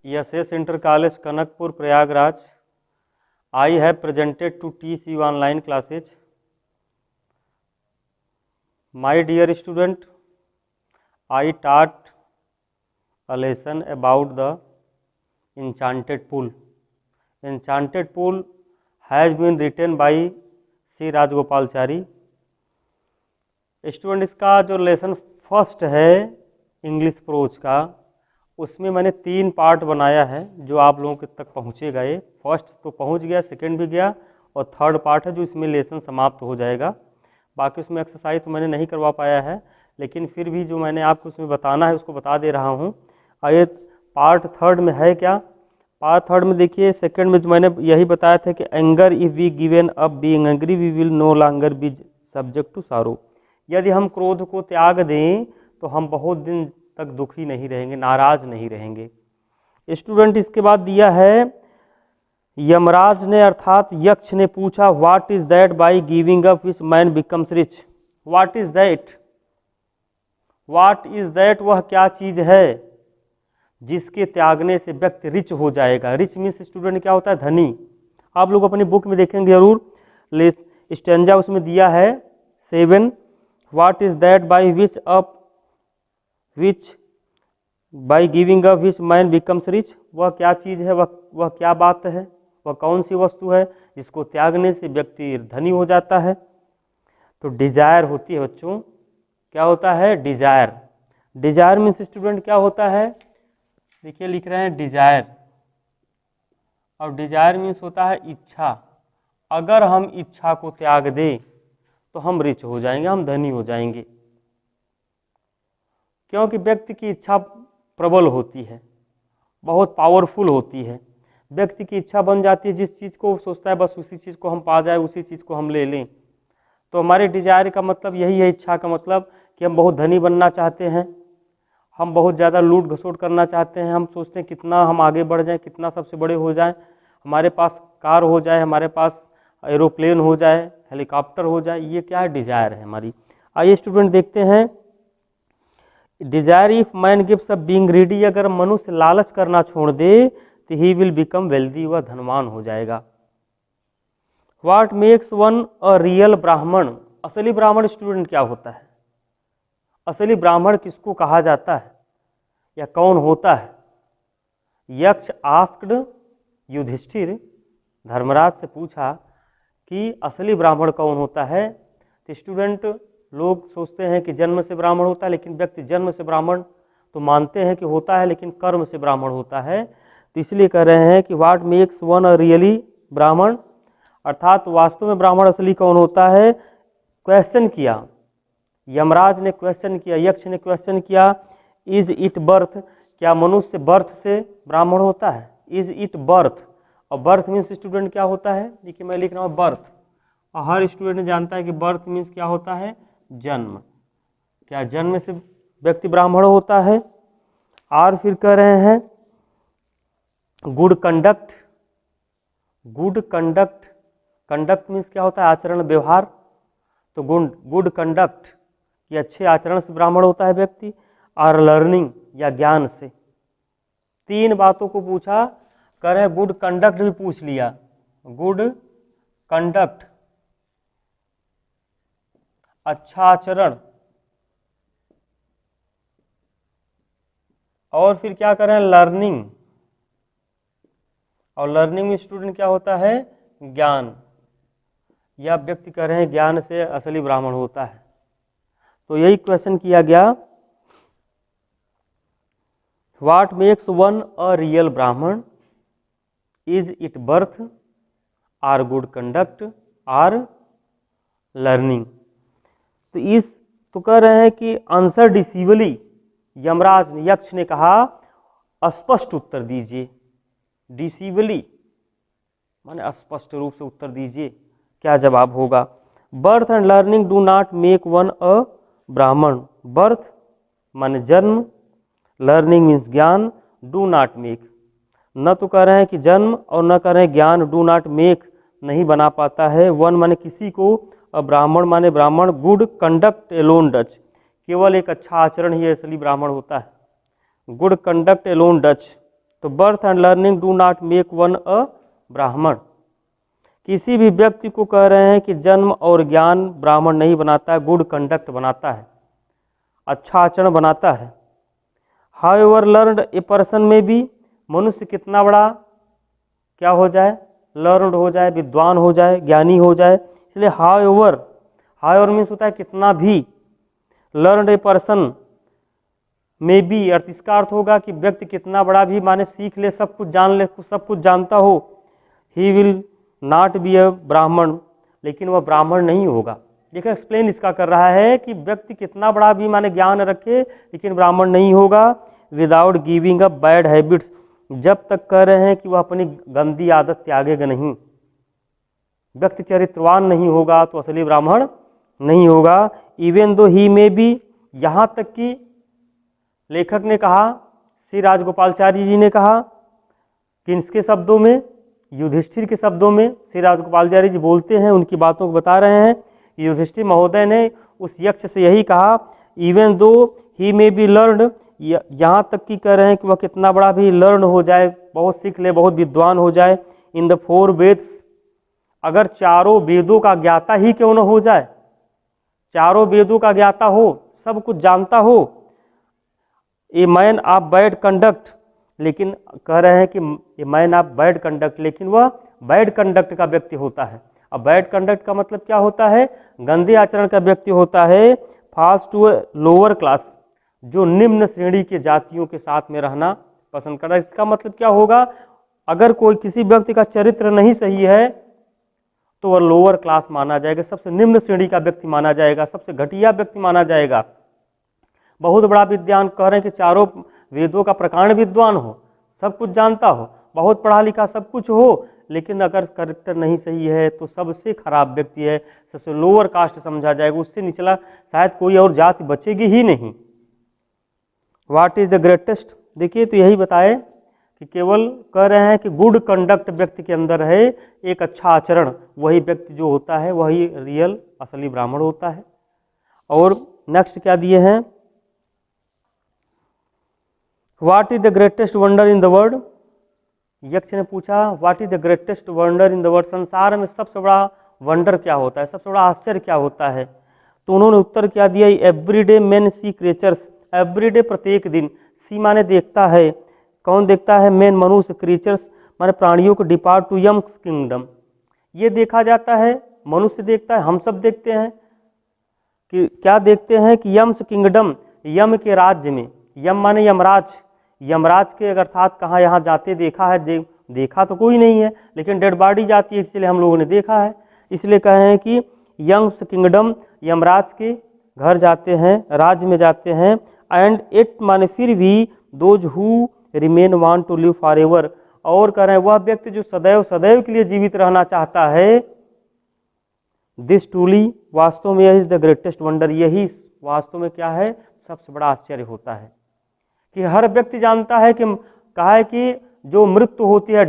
Yes inter college Kanakpur Prayagraj. I have presented to teach you online classes. My dear student, I taught a lesson about the enchanted pool. Enchanted pool has been written by C. Rajagopalachari. Student, इसका जो lesson first है English pros का, उसमें मैंने 3 part बनाया है जो आप लोगों के तक पहुँचेगा. ये फर्स्ट तो पहुँच गया, सेकंड भी गया, और थर्ड पार्ट है जो इसमें लेसन समाप्त हो जाएगा. बाकी उसमें एक्सरसाइज तो मैंने नहीं करवा पाया है, लेकिन फिर भी जो मैंने आपको उसमें बताना है उसको बता दे रहा हूँ. आइए पार्ट थर्ड में है क्या. पार्ट थर्ड में देखिए, सेकंड में जो मैंने यही बताया था कि anger if we given up being angry we will no longer be subject to sorrow. यदि हम क्रोध को त्याग दें तो हम बहुत दिन तक दुखी नहीं रहेंगे, नाराज नहीं रहेंगे. स्टूडेंट, इसके बाद दिया है, यमराज ने अर्थात यक्ष ने पूछा, what is that by giving up which man becomes rich. What is that, what is that, वह क्या चीज है जिसके त्यागने से व्यक्ति रिच हो जाएगा. रिच मीन्स स्टूडेंट क्या होता है, धनी. आप लोग अपनी बुक में देखेंगे जरूर, स्टेंजा उसमें दिया है 7. What is that by which up which by giving up which man becomes rich. वह क्या चीज़ है, वह क्या बात है, वह कौन सी वस्तु है जिसको त्यागने से व्यक्ति धनी हो जाता है. तो डिजायर होती है बच्चों. क्या होता है, डिजायर. डिजायर मीन्स स्टूडेंट क्या होता है, देखिए लिख रहे हैं डिजायर, और डिजायर मीन्स होता है इच्छा. अगर हम इच्छा को त्याग दें तो हम रिच हो जाएंगे, हम धनी हो जाएंगे. क्योंकि व्यक्ति की इच्छा प्रबल होती है, बहुत पावरफुल होती है. व्यक्ति की इच्छा बन जाती है, जिस चीज़ को सोचता है बस उसी चीज़ को हम पा जाए, उसी चीज़ को हम ले लें. तो हमारे डिजायर का मतलब यही है, इच्छा का मतलब कि हम बहुत धनी बनना चाहते हैं, हम बहुत ज़्यादा लूट घसोट करना चाहते हैं. हम सोचते हैं कितना हम आगे बढ़ जाएं, कितना सबसे बड़े हो जाएं, हमारे पास कार हो जाए, हमारे पास एरोप्लेन हो जाए, हेलीकॉप्टर हो जाए. ये क्या है, डिजायर है हमारी. आइए स्टूडेंट देखते हैं, desire if man gives up being greedy. अगर मनुष्य लालच करना छोड़ दे तो ही विल बिकम वेल्दी, वह धनवान हो जाएगा. What makes one a real ब्राह्मण. असली ब्राह्मण स्टूडेंट क्या होता है, असली ब्राह्मण किसको कहा जाता है या कौन होता है. यक्ष आस्क्ड युधिष्ठिर, धर्मराज से पूछा कि असली ब्राह्मण कौन होता है. तो स्टूडेंट, लोग सोचते हैं कि जन्म से ब्राह्मण होता है, लेकिन व्यक्ति जन्म से ब्राह्मण तो मानते हैं कि होता है, लेकिन कर्म से ब्राह्मण होता है. तो इसलिए कह रहे हैं कि what makes one a really ब्राह्मण, अर्थात वास्तव में ब्राह्मण असली कौन होता है. क्वेश्चन किया, यमराज ने क्वेश्चन किया, यक्ष ने क्वेश्चन किया, इज इट बर्थ, क्या मनुष्य बर्थ से ब्राह्मण होता है. इज इट बर्थ, और बर्थ मीन्स स्टूडेंट क्या होता है, देखिए मैं लिख रहा हूँ बर्थ, और हर स्टूडेंट जानता है कि बर्थ मीन्स क्या होता है, जन्म. क्या जन्म से व्यक्ति ब्राह्मण होता है. और फिर कह रहे हैं good conduct. Good conduct, conduct means क्या होता है, आचरण, व्यवहार. तो गुड कंडक्ट, ये अच्छे आचरण से ब्राह्मण होता है व्यक्ति. और लर्निंग या ज्ञान से. 3 बातों को पूछा, कह रहे हैं गुड कंडक्ट भी पूछ लिया. गुड कंडक्ट, अच्छा आचरण, और फिर क्या करें, लर्निंग. और लर्निंग में स्टूडेंट क्या होता है, ज्ञान. या व्यक्ति कह रहे हैं ज्ञान से असली ब्राह्मण होता है. तो यही क्वेश्चन किया गया, what makes one a real Brahmin, is it birth, or good conduct, or learning. तो कह रहे हैं कि आंसर डिसीवली. यमराज ने, यक्ष ने कहा स्पष्ट उत्तर दीजिए. डिसीवली माने स्पष्ट रूप से उत्तर दीजिए, क्या जवाब होगा. Birth and learning do not make one a Brahmin. Birth माने जन्म, लर्निंग मीन्स ज्ञान, डू नॉट मेक, न तो कह रहे हैं कि जन्म और न कह रहे हैं ज्ञान, डू नॉट मेक नहीं बना पाता है. वन माने किसी को, ब्राह्मण माने ब्राह्मण. गुड कंडक्ट एलोन डच, केवल एक अच्छा आचरण ही असली ब्राह्मण होता है. गुड कंडक्ट एलोन डच, तो birth and learning do not make one a Brahmin. किसी भी व्यक्ति को कह रहे हैं कि जन्म और ज्ञान ब्राह्मण नहीं बनाता है, गुड कंडक्ट बनाता है, अच्छा आचरण बनाता है। हाउएवर लर्नड ए पर्सन में भी, मनुष्य कितना बड़ा क्या हो जाए, लर्नड हो जाए, विद्वान हो जाए, ज्ञानी हो जाए, इसलिए हाउएवर, हाउएवर मीन्स होता है कितना भी, लर्नड ए पर्सन में बी, अर्थ इसका अर्थ होगा कि व्यक्ति कितना बड़ा भी माने सीख ले, सब कुछ जान ले, सब कुछ जानता हो, he will not be a ब्राह्मण, लेकिन वह ब्राह्मण नहीं होगा। देखो एक्सप्लेन इसका कर रहा है कि व्यक्ति कितना बड़ा भी माने ज्ञान रखे लेकिन ब्राह्मण नहीं होगा। Without giving up bad habits, जब तक कह रहे हैं कि वह अपनी गंदी आदत त्यागेगा नहीं, व्यक्ति चरित्रवान नहीं होगा तो असली ब्राह्मण नहीं होगा। इवन दो ही में भी, यहाँ तक कि लेखक ने कहा, श्री राजगोपालचारी जी ने कहा, किसके शब्दों में, युधिष्ठिर के शब्दों में श्री राजगोपालचारी जी बोलते हैं, उनकी बातों को बता रहे हैं। युधिष्ठिर महोदय ने उस यक्ष से यही कहा, इवन दो ही में बी लर्न, यहाँ तक कि कह रहे हैं कि वह कितना बड़ा भी लर्न हो जाए, बहुत सीख ले, बहुत विद्वान हो जाए, इन द 4 वेद्स, अगर चारों वेदों का ज्ञाता ही क्यों न हो जाए, चारों वेदों का ज्ञाता हो, सब कुछ जानता हो, a man of bad conduct, लेकिन कह रहे हैं कि a man of bad conduct, लेकिन वह बैड कंडक्ट का व्यक्ति होता है। अब बैड कंडक्ट का मतलब क्या होता है, गंदे आचरण का व्यक्ति होता है। फास्ट टू लोअर क्लास, जो निम्न श्रेणी के जातियों के साथ में रहना पसंद कर रहा है। इसका मतलब क्या होगा, अगर कोई किसी व्यक्ति का चरित्र नहीं सही है तो वह लोअर क्लास माना जाएगा, सबसे निम्न श्रेणी का व्यक्ति माना जाएगा, सबसे घटिया व्यक्ति माना जाएगा। बहुत बड़ा विद्वान, कह रहे हैं कि चारों वेदों का प्रकांड विद्वान हो, सब कुछ जानता हो, बहुत पढ़ा लिखा सब कुछ हो, लेकिन अगर कैरेक्टर नहीं सही है तो सबसे खराब व्यक्ति है, सबसे लोअर कास्ट समझा जाएगा, उससे निचला शायद कोई और जाति बचेगी ही नहीं। व्हाट इज द ग्रेटेस्ट, देखिए तो यही बताए कि केवल कह रहे हैं कि गुड कंडक्ट व्यक्ति के अंदर है, एक अच्छा आचरण, वही व्यक्ति जो होता है वही रियल असली ब्राह्मण होता है। और नेक्स्ट क्या दिए हैं, what is the greatest wonder in the world, यक्ष ने पूछा what is the greatest wonder in the world, संसार में सबसे बड़ा वंडर क्या होता है, सबसे बड़ा आश्चर्य क्या होता है। तो उन्होंने उत्तर क्या दिया, everyday man sea creatures, everyday प्रत्येक दिन, सी माने देखता है, कौन देखता है, मैन मनुष्य, क्रिएचर्स माने प्राणियों को, डिपार्ट टू यम्स किंगडम, ये देखा जाता है, मनुष्य देखता है, हम सब देखते हैं कि क्या देखते हैं कि यम्स किंगडम, यम के राज्य में, यम माने यमराज, यमराज के अर्थात कहाँ यहाँ जाते देखा है, देखा तो कोई नहीं है लेकिन डेड बॉडी जाती है, इसलिए हम लोगों ने देखा है, इसलिए कहे हैं कि यम्स किंगडम, यमराज के घर जाते हैं, राज्य में जाते हैं। एंड इट माने फिर भी, those who remain want to live forever, और कह रहे हैं वह व्यक्ति जो सदैव सदैव के लिए जीवित रहना चाहता है, दिस ट्रूली, वास्तव में यह इज द ग्रेटेस्ट वंडर, यही वास्तव में क्या है, सबसे बड़ा आश्चर्य होता है कि हर व्यक्ति जानता है कि कहा है कि जो मृत्यु होती है,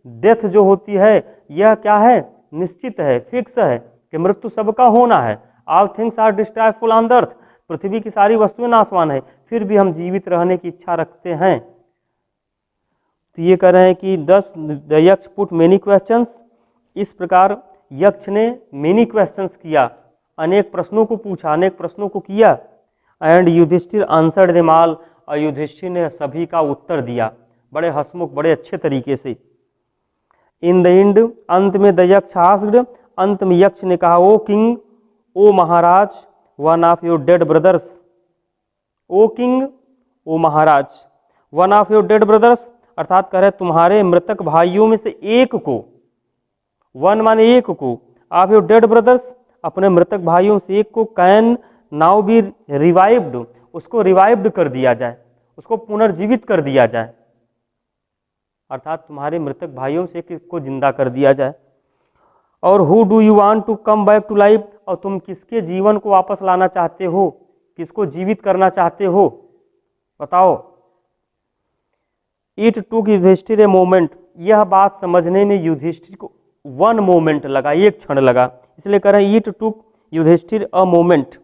डेथ जो होती है, यह क्या है, निश्चित है, फिक्स है कि मृत्यु सबका होना है। All things are destroyful on the earth, पृथ्वी की सारी वस्तुएं नाशवान है, फिर भी हम जीवित रहने की इच्छा रखते हैं। तो ये कह रहे हैं कि दस द यक्ष पुट मेनी क्वेश्चंस, इस प्रकार यक्ष ने मेनी क्वेश्चंस किया, अनेक प्रश्नों को पूछा, अनेक प्रश्नों को किया। And Yudhishthira answered them all, और युधिष्ठिर ने सभी का उत्तर दिया बड़े हंसमुख, बड़े अच्छे तरीके से। इन द एंड, अंत में द यक्ष आस्क्ड, अंत में यक्ष ने कहा, ओ किंग, ओ महाराज, one of your dead brothers, O king, ओ महाराज, one of your dead brothers, अर्थात कह रहे तुम्हारे मृतक भाइयों में से एक को, वन माने एक को, ऑफ योर डेड ब्रदर्स, अपने मृतक भाइयों से एक को, कैन नाउ बी रिवाइव्ड, उसको रिवाइव्ड कर दिया जाए, उसको पुनर्जीवित कर दिया जाए, अर्थात तुम्हारे मृतक भाइयों से एक को जिंदा कर दिया जाए। और who do you want to come back to life, और तुम किसके जीवन को वापस लाना चाहते हो, किसको जीवित करना चाहते हो, बताओ। It took Yudhishthira a moment, यह बात समझने में युधिष्ठिर को वन मोमेंट लगा, एक क्षण लगा, इसलिए कह रहे हैं it took Yudhishthira a moment,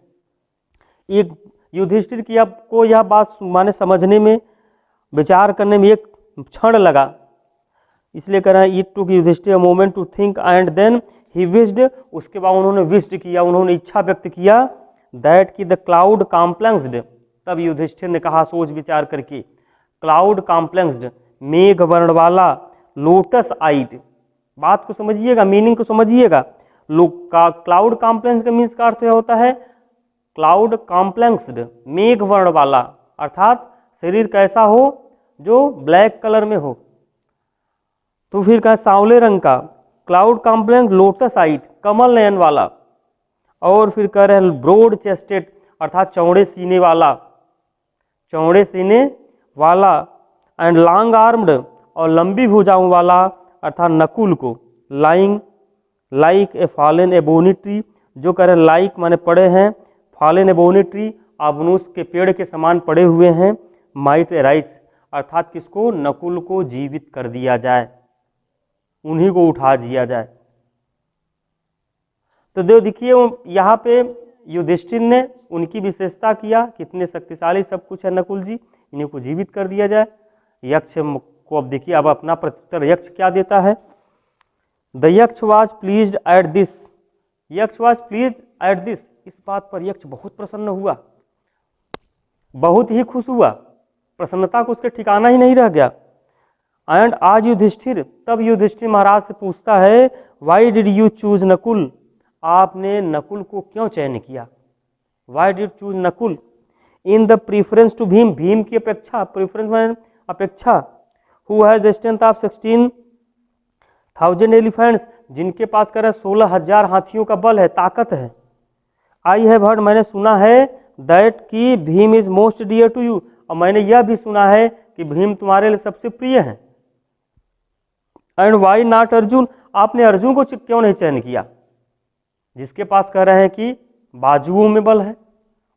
एक युधिष्ठिर की आपको यह बात माने समझने में, विचार करने में एक क्षण लगा, इसलिए कह रहे हैं it took Yudhishthira a moment to think and then he wished, उसके बाद उन्होंने विश्ड किया, उन्होंने इच्छा व्यक्त किया, दैट की द क्लाउड कॉम्प्लेक्स्ड, तब युधिष्ठिर ने कहा सोच विचार करके, क्लाउड कॉम्प्लेक्स्ड, मेघ वर्ण वाला, लोटस आइट, बात को समझिएगा, मीनिंग को समझिएगा, क्लाउड कॉम्प्लेक्स का मीन्स का अर्थ होता है क्लाउड कॉम्प्लेक्स्ड, मेघ वर्ण वाला, अर्थात शरीर कैसा हो, जो ब्लैक कलर में हो, तो फिर कहा सांवले रंग का, क्लाउड कॉम्प्लेक्स, लोटस आइट, कमल नयन वाला, और फिर कह रहे हैं ब्रॉड चेस्टेड, अर्थात चौड़े सीने वाला, चौड़े सीने वाला, एंड लॉन्ग आर्म्ड, और लंबी भुजाओं वाला, अर्थात नकुल को, lying like a fallen ebony tree, जो कह रहे लाइक माने पड़े हैं, फॉलन एबोनी ट्री, अबनूस के पेड़ के समान पड़े हुए हैं, माइट राइस, अर्थात किसको, नकुल को जीवित कर दिया जाए, उन्हीं को उठा दिया जाए। तो देखिए यहाँ पे युधिष्ठिर ने उनकी विशेषता किया, कितने शक्तिशाली सब कुछ है नकुल जी, इन्हीं को जीवित कर दिया जाए। यक्ष को अब देखिए, अब अपना प्रत्युत्तर यक्ष क्या देता है। द यक्ष वॉज प्लीज्ड एट दिस, यक्ष वॉज प्लीज्ड एट दिस, इस बात पर यक्ष बहुत प्रसन्न हुआ, बहुत ही खुश हुआ, प्रसन्नता को उसके ठिकाना ही नहीं रह गया। एंड आज युधिष्ठिर, तब युधिष्ठिर महाराज से पूछता है, why did you choose Nakul, आपने नकुल को क्यों चयन किया, why did choose Nakul in the preference to Bhim, Bhim की अपेक्षा, प्रीफरेंस में अपेक्षा, who has the strength of 16,000 elephants, जिनके पास कर 16,000 हाथियों का बल है, ताकत है। आई हैव हर्ड, मैंने सुना है, दैट की Bhim is most dear to you, और मैंने यह भी सुना है कि भीम तुम्हारे लिए सबसे प्रिय है। एंड वाई नॉट अर्जुन, आपने अर्जुन को क्यों नहीं चयन किया, जिसके पास कह रहे हैं कि बाजुओं में बल है,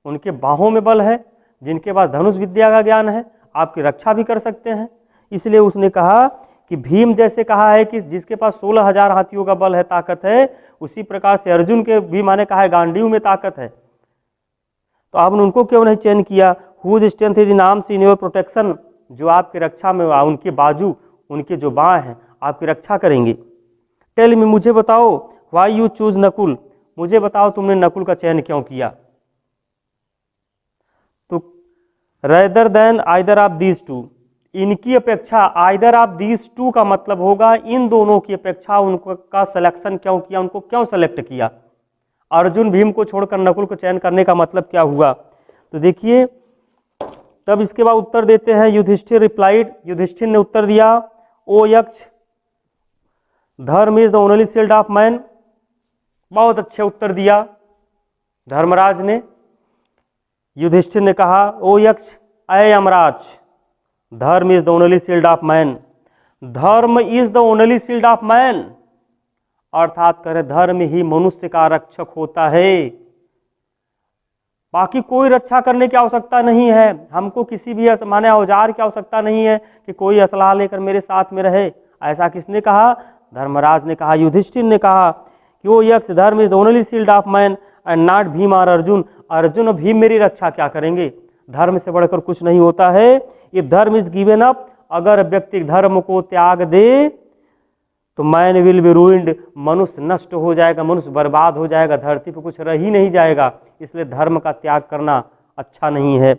उनके बाहों में बल है, जिनके पास धनुष विद्या का ज्ञान है, आपकी रक्षा भी कर सकते हैं। इसलिए उसने कहा कि भीम जैसे कहा है कि जिसके पास 16,000 हाथियों का बल है, ताकत है, उसी प्रकार से अर्जुन के भी माने कहा है गांडीव में ताकत है, तो आपने उनको क्यों नहीं चयन किया। Whose strength is in arms in your protection, जो आपकी रक्षा में, उनके बाजू, उनके जो बाँ हैं आपकी रक्षा करेंगे। टेल मी, मुझे बताओ, वाई यू चूज नकुल, मुझे बताओ तुमने नकुल का चयन क्यों किया। तो rather than either of these two, इनकी अपेक्षा, आइदर ऑफ दीज टू का मतलब होगा इन दोनों की अपेक्षा उनका सिलेक्शन क्यों किया, उनको क्यों सेलेक्ट किया। अर्जुन भीम को छोड़कर नकुल को चयन करने का मतलब क्या हुआ। तो देखिए, तब इसके बाद उत्तर देते हैं युधिष्ठिर रिप्लाइड, युधिष्ठिर ने उत्तर दिया, ओ यक्ष, धर्म is the only shield of man, बहुत अच्छे उत्तर दिया धर्मराज ने। युधिष्ठिर ने कहा, ओ यक्ष, अय Yamraj, dharma is the only shield of man, dharma is the only shield of man, अर्थात करे धर्म ही मनुष्य का रक्षक होता है, बाकी कोई रक्षा करने की आवश्यकता नहीं है, हमको किसी भी माने औजार की आवश्यकता नहीं है कि कोई असलाह लेकर मेरे साथ में रहे। ऐसा किसने कहा, धर्मराज ने कहा, युधिष्ठिर ने कहा कि ओ यक्ष, धर्म is the only shield of man and not Bhim और अर्जुन, अर्जुन और भीम मेरी रक्षा क्या करेंगे, धर्म से बढ़कर कुछ नहीं होता है। इफ धर्म इज गिवन अप, अगर व्यक्ति धर्म को त्याग दे तो मैन विल बी रूइंड, मनुष्य नष्ट हो जाएगा, मनुष्य बर्बाद हो जाएगा, धरती पर कुछ रह ही नहीं जाएगा, इसलिए धर्म का त्याग करना अच्छा नहीं है।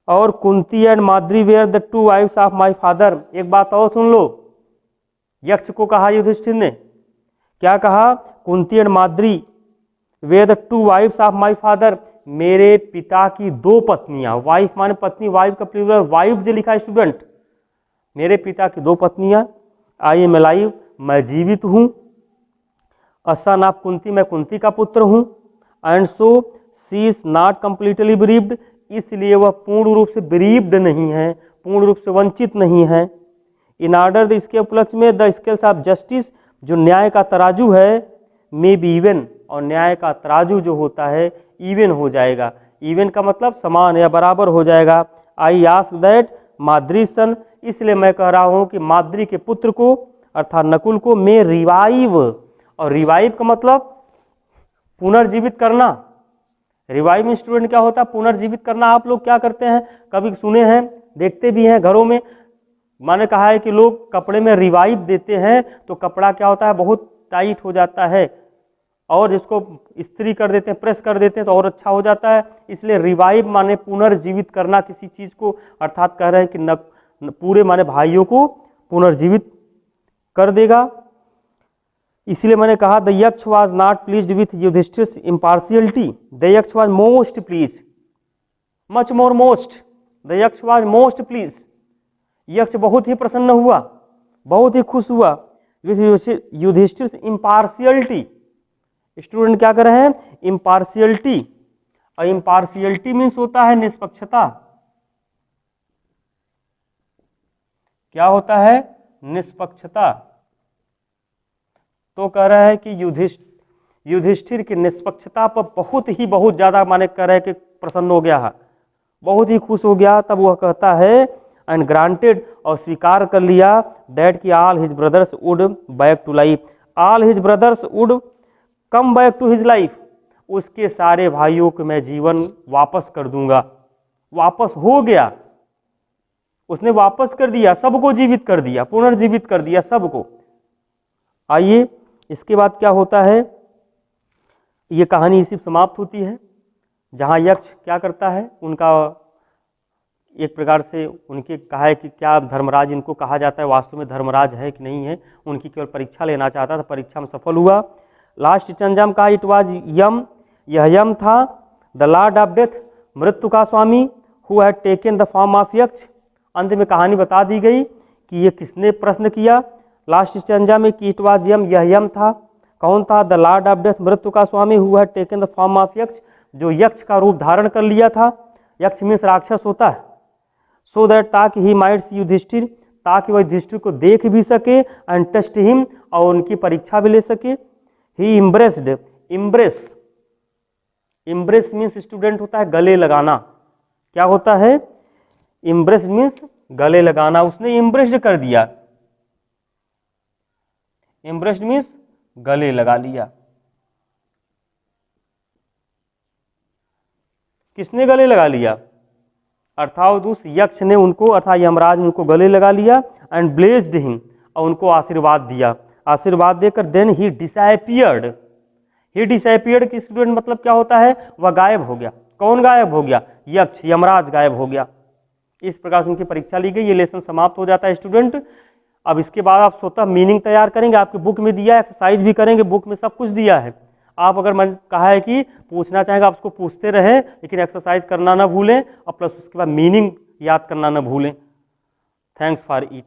और Kunti and Madri were the two wives of my father, एक बात और सुन लो, यक्ष को कहा युधिष्ठिर ने, क्या कहा, Kunti and Madri were the two wives of my father, मेरे पिता की दो पत्नियां, वाइफ माने पत्नी, वाइफ का प्लूरल, वाइफ जो लिखा है स्टूडेंट, मेरे पिता की दो पत्नियां, आई एम अलाइव, मैं जीवित हूं, सन ऑफ कुंती, मैं कुंती का पुत्र हूं, and so she is not completely bereaved, इसलिए वह पूर्ण रूप से ब्रीव्ड नहीं है, पूर्ण रूप से वंचित नहीं है। इन ऑर्डर इसके उपलक्ष्य में द स्केल्स ऑफ जस्टिस, जो न्याय का तराजू है, मे बी इवन, और न्याय का तराजू जो होता है इवन हो जाएगा, इवन का मतलब समान या बराबर हो जाएगा। आई आस्क दैट माद्री सन, इसलिए मैं कह रहा हूं कि माद्री के पुत्र को अर्थात नकुल को मैं रिवाइव, और रिवाइव का मतलब पुनर्जीवित करना, रिवाइव स्टूडेंट क्या होता है, पुनर्जीवित करना। आप लोग क्या करते हैं, कभी सुने हैं, देखते भी हैं घरों में, मैंने कहा है कि लोग कपड़े में रिवाइव देते हैं तो कपड़ा क्या होता है, बहुत टाइट हो जाता है, और इसको इस्त्री कर देते हैं, प्रेस कर देते हैं तो और अच्छा हो जाता है। इसलिए रिवाइव माने पुनर्जीवित करना किसी चीज को, अर्थात कह रहे हैं कि न पूरे माने भाइयों को पुनर्जीवित कर देगा। इसलिए मैंने कहा the Yaksha was not pleased with Yudhishthir's impartiality, the Yaksha was most please, much more most, the Yaksha was most please, Yaksha बहुत ही प्रसन्न हुआ, बहुत ही खुश हुआ विथ युधिष्ठिर्स इम्पार्शियलिटी। स्टूडेंट क्या कर रहे हैं, इम्पार्शियलिटी, और इम्पार्शियलिटी मीन्स होता है निष्पक्षता। क्या होता है, निष्पक्षता। तो कह रहा है कि युधिष्ठिर की निष्पक्षता पर बहुत ज्यादा माने कह रहे हैं कि प्रसन्न हो गया है, बहुत ही खुश हो गया। तब वह कहता है एंड ग्रांटेड, और स्वीकार कर लिया, दैट कि all his brothers would back to life, all his brothers would come back to his life, उसके सारे भाइयों को मैं जीवन वापस कर दूंगा। वापस हो गया, उसने वापस कर दिया, सबको जीवित कर दिया, पुनर्जीवित कर दिया सबको। आइए इसके बाद क्या होता है, ये कहानी इसी समाप्त होती है, जहां यक्ष क्या करता है, उनका एक प्रकार से उनके कहा है कि क्या धर्मराज इनको कहा जाता है, वास्तव में धर्मराज है कि नहीं है, उनकी केवल परीक्षा लेना चाहता था, परीक्षा में सफल हुआ। लास्ट चंजम का इट वाज यम, यह यम था, द लॉर्ड ऑफ डेथ, मृत्यु का स्वामी, who had taken the form of Yaksha. अंत में कहानी बता दी गई कि ये किसने प्रश्न किया लास्ट चंजा में कि इट वाज यम, यह यम था। कौन था, द लॉर्ड ऑफ डेथ, मृत्यु का स्वामी, who had taken the form of Yaksha, जो यक्ष का रूप धारण कर लिया था। यक्ष मीन्स राक्षस होता है। सो दैट, ताकि ही माइट सी युधिष्ठिर, ताकि वह युधिष्ठिर को देख भी सके, एंड टेस्ट हिम, और उनकी परीक्षा भी ले सके। He embraced, embrace, embrace means student होता है गले लगाना। क्या होता है, इम्ब्रेस मीन्स गले लगाना, उसने इम्ब्रेस्ड कर दिया, इम्ब्रेस्ड मीन्स गले लगा लिया। किसने गले लगा लिया, अर्थात उस यक्ष ने उनको, अर्थात यमराज ने उनको गले लगा लिया, एंड ब्लेस्ड हिम, और उनको आशीर्वाद दिया। आशीर्वाद देकर then he disappeared, he disappeared की स्टूडेंट मतलब क्या होता है, वह गायब हो गया। कौन गायब हो गया, यक्ष, यमराज गायब हो गया। इस प्रकार से उनकी परीक्षा ली गई। ये लेसन समाप्त हो जाता है स्टूडेंट। अब इसके बाद आप स्वतः मीनिंग तैयार करेंगे, आपकी बुक में दिया है, एक्सरसाइज भी करेंगे, बुक में सब कुछ दिया है। आप अगर मन कहा है कि पूछना चाहेंगे, आप उसको पूछते रहें, लेकिन एक्सरसाइज करना ना भूलें, और प्लस उसके बाद मीनिंग याद करना ना भूलें। Thanks for it.